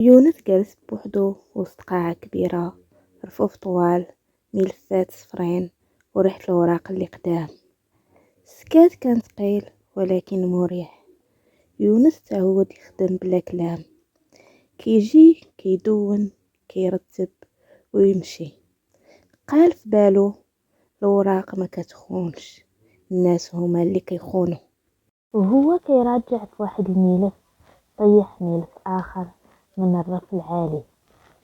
يونس جالس بوحدو وسط قاعة كبيرة، رفوف طوال، ملفات صفرين وريحة الوراق اللي قدام. السكات كان ثقيل ولكن مريح. يونس تعود يخدم بلا كلام، كيجي كيدون كيرتب ويمشي. قال في بالو الوراق ما كتخونش، الناس هما اللي كيخونوا. وهو كيراجع في واحد الملف طيح ملف آخر من الرف العالي،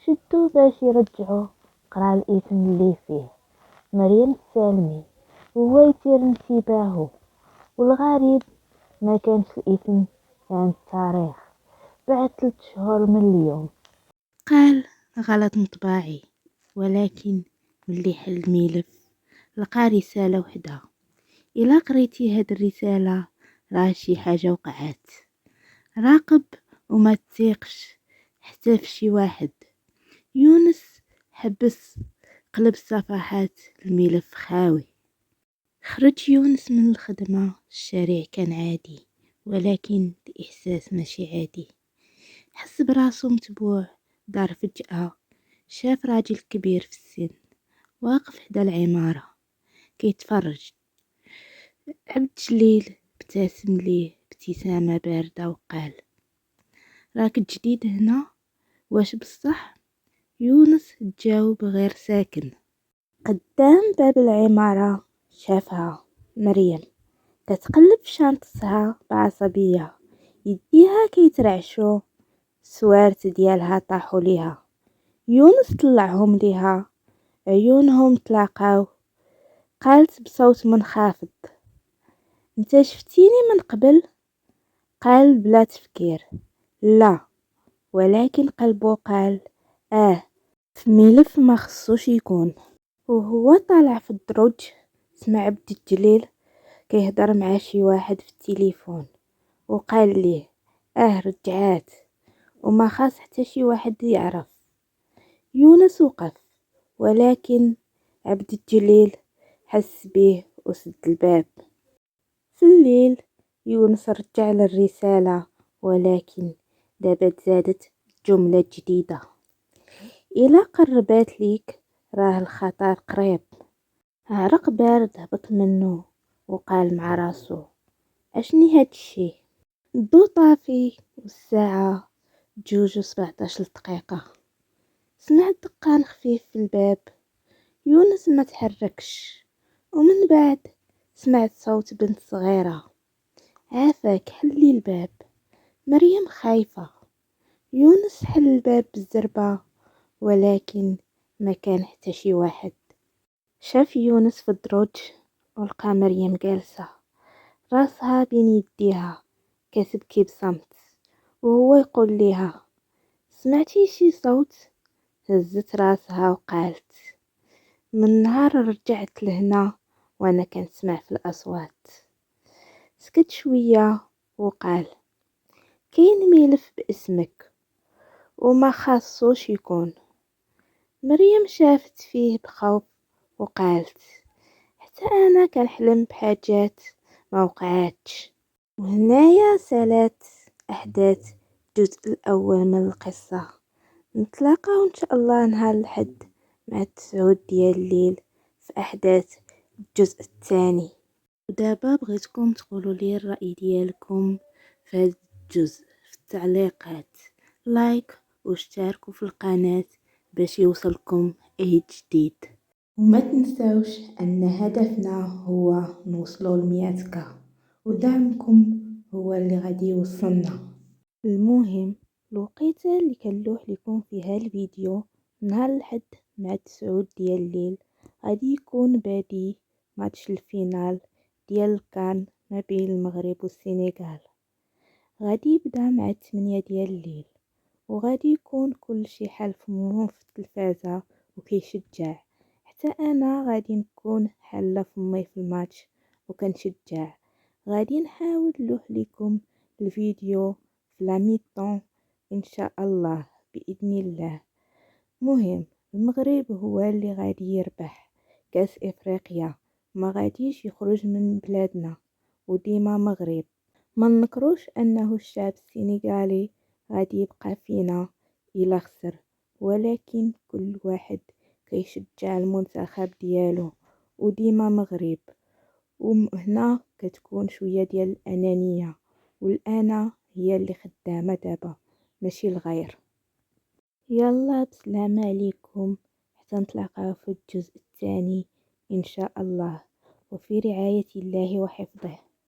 شدو باش يرجعو. قرا الاسم اللي فيه مريم السالمي، وهو يثير انتباهه. والغريب ما كانش الاسم، كان التاريخ بعد 3 شهور من اليوم. قال غلط مطبعي، ولكن ملي حل الملف لقى رسالة وحدة. إلا قريتي هاد الرسالة راه شي حاجة وقعات. راقب وما تثيقش حتى في شي واحد. يونس حبس، قلب صفحات الملف خاوي. خرج يونس من الخدمة. الشارع كان عادي، ولكن الإحساس ماشي عادي. حس براسو متبوع. دار فجأة شاف راجل كبير في السن واقف حدا العمارة كيتفرج. عبد جليل ابتسم ليه ابتسامة باردة وقال: راك جديد هنا واش بصح؟ يونس تجاوب غير ساكن. قدام باب العمارة شافها مريم كتقلب في شنطتها بعصبية، يديها كيترعشو، السوارت ديالها طاحوا ليها. يونس طلعهم ليها، عيونهم تلاقاو. قالت بصوت منخفض: انت شفتيني من قبل؟ قال بلا تفكير: لا. ولكن قلبه قال: في ملف ما خصوش يكون. وهو طالع في الدرج سمع عبد الجليل كيهضر مع شي واحد في التليفون، وقال ليه: رجعات وما خاص حتى شي واحد يعرف. يونس وقف، ولكن عبد الجليل حس بيه وسد الباب. في الليل يونس رجع للرسالة، ولكن دابا زادت جملة جديدة: إلا قربات ليك راه الخطر قريب. عرق بارد هبط منه وقال مع راسو: اشني هادشي؟ الضو طافي والساعة 2:17 سمع دقان خفيف في الباب. يونس ما تحركش، ومن بعد سمعت صوت بنت صغيرة: عافاك حلي الباب. مريم خايفة. يونس حل الباب بالزربة، ولكن ما كان حتى شي واحد. شاف يونس في الدرج ولقى مريم جالسة، راسها بين يديها كتبكي بصمت، وهو يقول ليها: سمعتي شي صوت؟ هزت راسها وقالت: من نهار رجعت لهنا وانا كنسمع في الاصوات. سكت شويه وقال: كاين ملف باسمك وما خاصوش يكون. مريم شافت فيه بخوف وقالت: حتى انا كنحلم بحاجات ما وقعاتش. وهنايا سالات احداث الجزء الاول من القصه. نتلاقاو ان شاء الله نهار الحد مع 9 ديال الليل في احداث الجزء الثاني. ودابا بغيتكم تقولوا لي الرأي ديالكم في هذا الجزء في التعليقات. لايك واشتركوا في القناة باش يوصلكم اي جديد. وما تنساوش ان هدفنا هو نوصلوا ل100K، ودعمكم هو اللي غادي يوصلنا. المهم الوقيته اللي كنلوح لكم فيها الفيديو نهار الحد مع 9 ديال الليل غادي يكون بادي ماتش الفينال ديال كان ما بين المغرب والسنغال. غادي يبدا مع 8 ديال الليل، وغادي يكون كل شي حال فمو في التلفازة وكيشجع. حتى انا غادي نكون حالة فمي في الماتش وكنشجع. غادي نحاول نلوح لكم الفيديو في لاميطون ان شاء الله باذن الله. مهم المغرب هو اللي غادي يربح كاس افريقيا، ما غاديش يخرج من بلادنا، وديما مغرب. ما نكروش انه الشعب السنغالي غادي يبقى فينا إلا خسر، ولكن كل واحد كيشجع المنتخب ديالو وديما مغرب. وهنا كتكون شوية ديال الأنانية، والأنا هي اللي خدامة دابا ماشي الغير. يلا بسلامة عليكم، حتى نتلاقاو في الجزء الثاني إن شاء الله، وفي رعاية الله وحفظه.